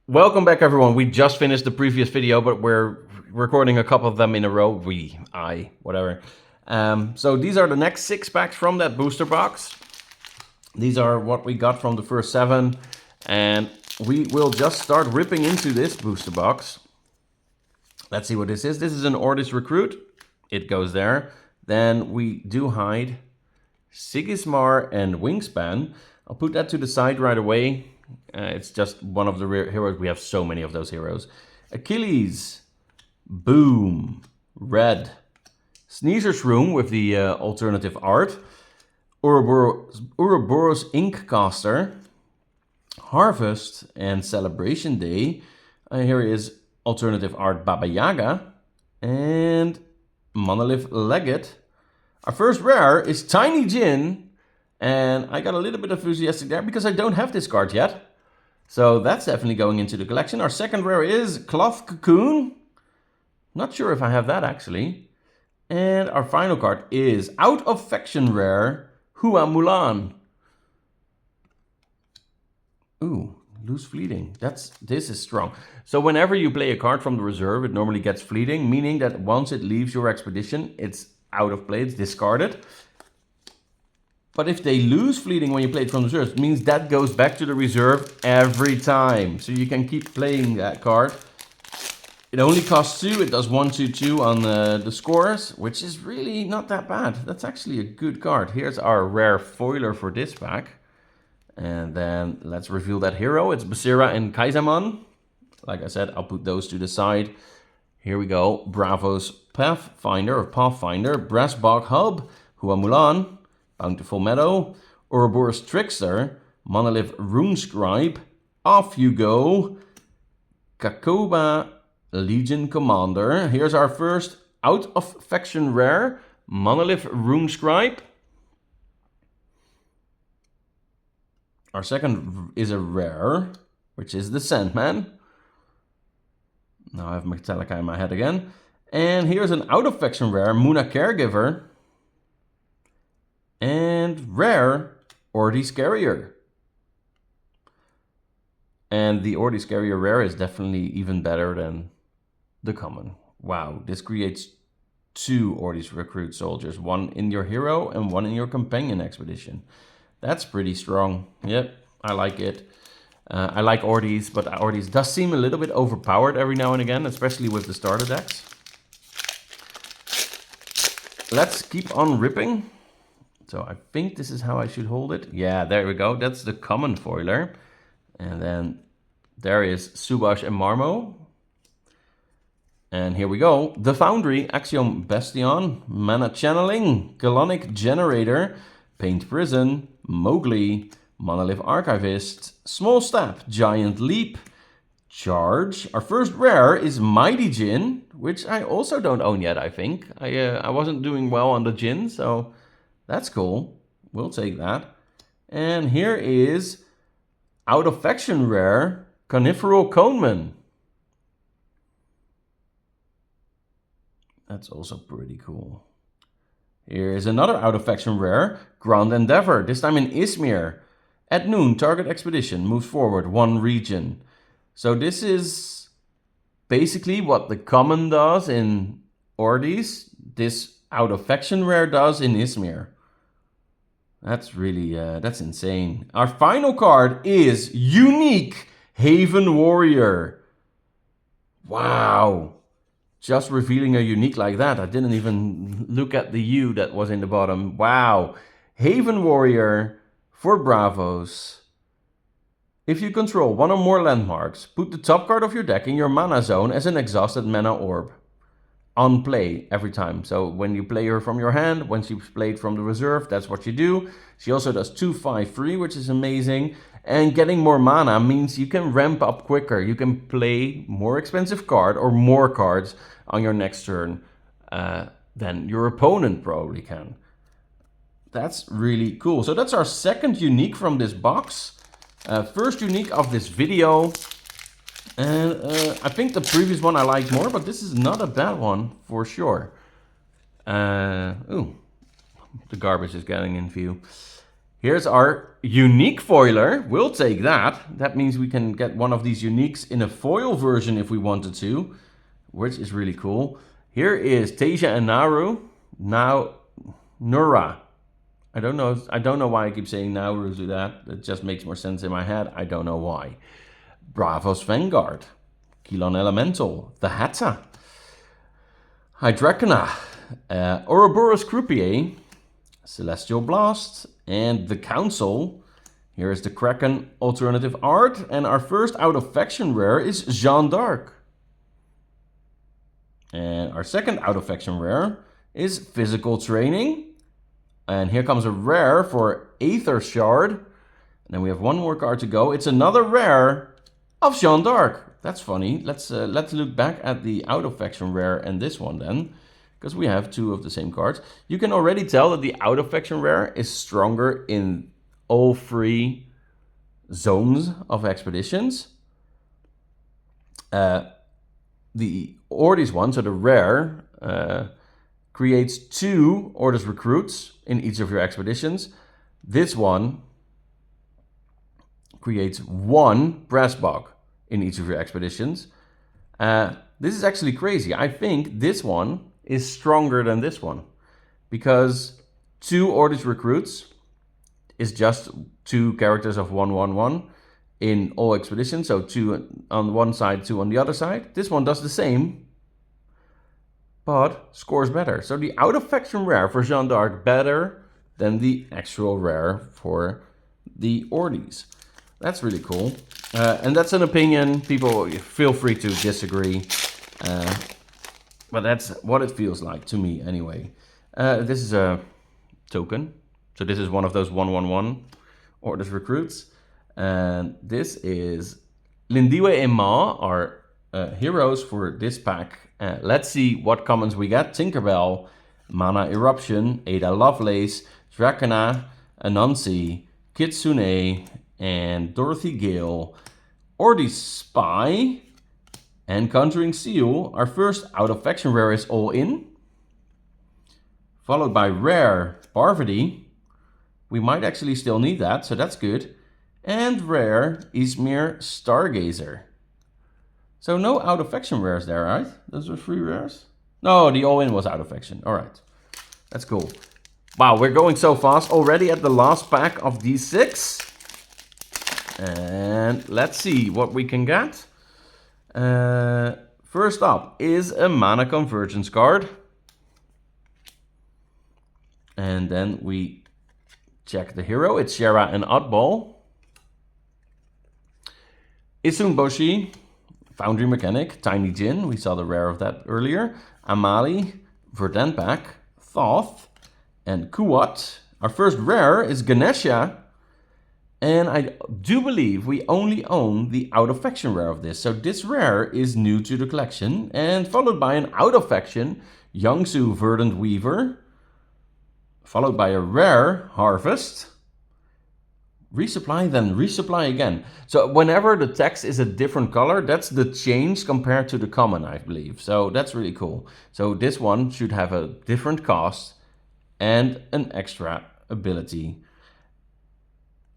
Welcome back, everyone. We just finished the previous video, but we're recording a couple of them in a row. Whatever. So these are the next 6 packs from that booster box. These are what we got from the first 7. And we will just start ripping into this booster box. Let's see what this is. This is an Ordis Recruit. It goes there. Then we do hide Sigismar and Wingspan. I'll put that to the side right away. It's just one of the rare heroes. We have so many of those heroes. Achilles. Boom. Red. Sneezer's Room with the alternative art. Ouroboros Inkcaster. Harvest and Celebration Day. Here is alternative art Baba Yaga. And Monolith Legate. Our first rare is Tiny Jin. And I got a little bit enthusiastic there because I don't have this card yet. So that's definitely going into the collection. Our second rare is Cloth Cocoon. Not sure if I have that actually. And our final card is Out of Faction rare Hua Mulan. Ooh, lose fleeting. This is strong. So whenever you play a card from the reserve, it normally gets fleeting, meaning that once it leaves your expedition, it's out of play, it's discarded. But if they lose fleeting when you play it from the reserve, it means that goes back to the reserve every time. So you can keep playing that card. It only costs 2. It does 1, 2, 2 on the scores, which is really not that bad. That's actually a good card. Here's our rare foiler for this pack. And then let's reveal that hero. It's Basira and Kaisamon. Like I said, I'll put those to the side. Here we go. BRAVOS Pathfinder, Brassbog Hub, Hua Mulan. Bountiful Meadow, Ouroboros Trickster, Monolith Runescribe, Off You Go, Kakoba Legion Commander. Here's our first Out of Faction rare, Monolith Runescribe. Our second is a rare, which is the Sandman. Now I have Metallica in my head again. And here's an Out of Faction rare, Muna Caregiver. And rare, Ordis Carrier. And the Ordis Carrier rare is definitely even better than the common. Wow, this creates 2 Ordis Recruit soldiers. 1 in your hero and 1 in your companion expedition. That's pretty strong. Yep, I like it. I like Ordis, but Ordis does seem a little bit overpowered every now and again, especially with the starter decks. Let's keep on ripping. So I think this is how I should hold it. Yeah, there we go. That's the common foiler. And then there is Subash and Marmo. And here we go. The Foundry, Axiom Bastion, Mana Channeling, Galonic Generator, Paint Prison, Mowgli, Monolith Archivist, Small Step, Giant Leap, Charge. Our first rare is Mighty Jin, which I also don't own yet, I think. I wasn't doing well on the Jin, so that's cool. We'll take that. And here is Out of Faction rare, Carnivoral Coneman. That's also pretty cool. Here is another Out of Faction rare, Grand Endeavor, this time in Izmir. At noon, target expedition moves forward 1 region. So this is basically what the common does in Ordis. This Out of Faction rare does in Izmir. That's really, that's insane. Our final card is Unique Haven Warrior. Wow. Just revealing a unique like that. I didn't even look at the U that was in the bottom. Wow. Haven Warrior for BRAVOS. If you control 1 or more landmarks, put the top card of your deck in your mana zone as an exhausted mana orb. On play every time. So when you play her from your hand, once you've played from the reserve, that's what you do. She also does 2/5/3, which is amazing. And getting more mana means you can ramp up quicker. You can play more expensive card or more cards on your next turn than your opponent probably can. That's really cool. So that's our second unique from this box. First unique of this video. And I think the previous one I liked more, but this is not a bad one for sure. Ooh, the garbage is getting in view. Here's our unique foiler. We'll take that. That means we can get one of these uniques in a foil version if we wanted to, which is really cool. Here is Tasia and Naru. Now, Nura. I don't know why I keep saying Nauru to that. It just makes more sense in my head. I don't know why. BRAVOS Vanguard. Kilon Elemental. The Hatta. Hydrakana. Ouroboros Croupier. Celestial Blast. And the Council. Here is the Kraken Alternative Art. And our first out of faction rare is Jeanne d'Arc. And our second out of faction rare is Physical Training. And here comes a rare for Aether Shard. And then we have one more card to go. It's another rare of Jeanne d'Arc. That's funny. Let's look back at the out of faction rare and this one then, because we have two of the same cards. You can already tell that the out of faction rare is stronger in all three zones of expeditions. The Ordis one, so the rare, creates 2 Ordis recruits in each of your expeditions. This one creates 1 brass bog in each of your expeditions. This is actually crazy. I think this one is stronger than this one, because 2 Ordis recruits is just 2 characters of 1/1/1 in all expeditions. So 2 on one side, 2 on the other side. This one does the same, but scores better. So the out of faction rare for Jeanne d'Arc better than the actual rare for the Ordis. That's really cool. And that's an opinion. People feel free to disagree. But that's what it feels like to me anyway. This is a token. So this is one of those 1/1/1 Ordis recruits. And this is Lindiwe and Ma, our heroes for this pack. Let's see what commons we get. Tinkerbell, Mana Eruption, Ada Lovelace, Drakana, Anansi, Kitsune, and Dorothy Gale. Ordis Spy and Conjuring Seal. Our first out of faction rare is All In. Followed by rare Parvati. We might actually still need that, so that's good. And rare Izmir Stargazer. So no out of faction rares there, right? Those were 3 rares? No, the all-in was out of faction. All right, that's cool. Wow, we're going so fast already at the last pack of these 6. And let's see what we can get. First up is a Mana Convergence card. And then we check the hero. It's Shera and Oddball. Isun Boshi, Foundry Mechanic, Tiny Jin, we saw the rare of that earlier. Amali, Verdanpak, Thoth, and Kuwat. Our first rare is Ganesha. And I do believe we only own the out of faction rare of this. So this rare is new to the collection. And followed by an out of faction, Youngsu Verdant Weaver. Followed by a rare Harvest. Resupply, then resupply again. So whenever the text is a different color, that's the change compared to the common, I believe. So that's really cool. So this one should have a different cost and an extra ability.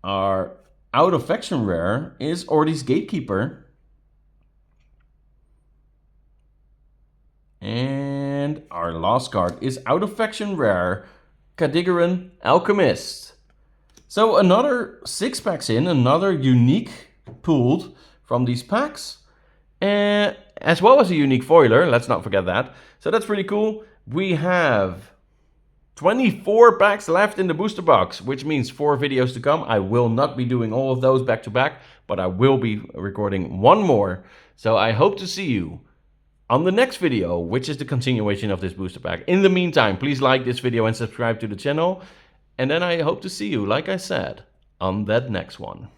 Our out of faction rare is Ordis Gatekeeper. And our last card is out of faction rare, Kadigaran Alchemist. So another 6 packs in, another unique pulled from these packs. As well as a unique foiler, let's not forget that. So that's pretty cool. We have 24 packs left in the booster box, which means 4 videos to come. I will not be doing all of those back to back, but I will be recording one more. So I hope to see you on the next video, which is the continuation of this booster pack. In the meantime, please like this video and subscribe to the channel. And then I hope to see you, like I said, on that next one.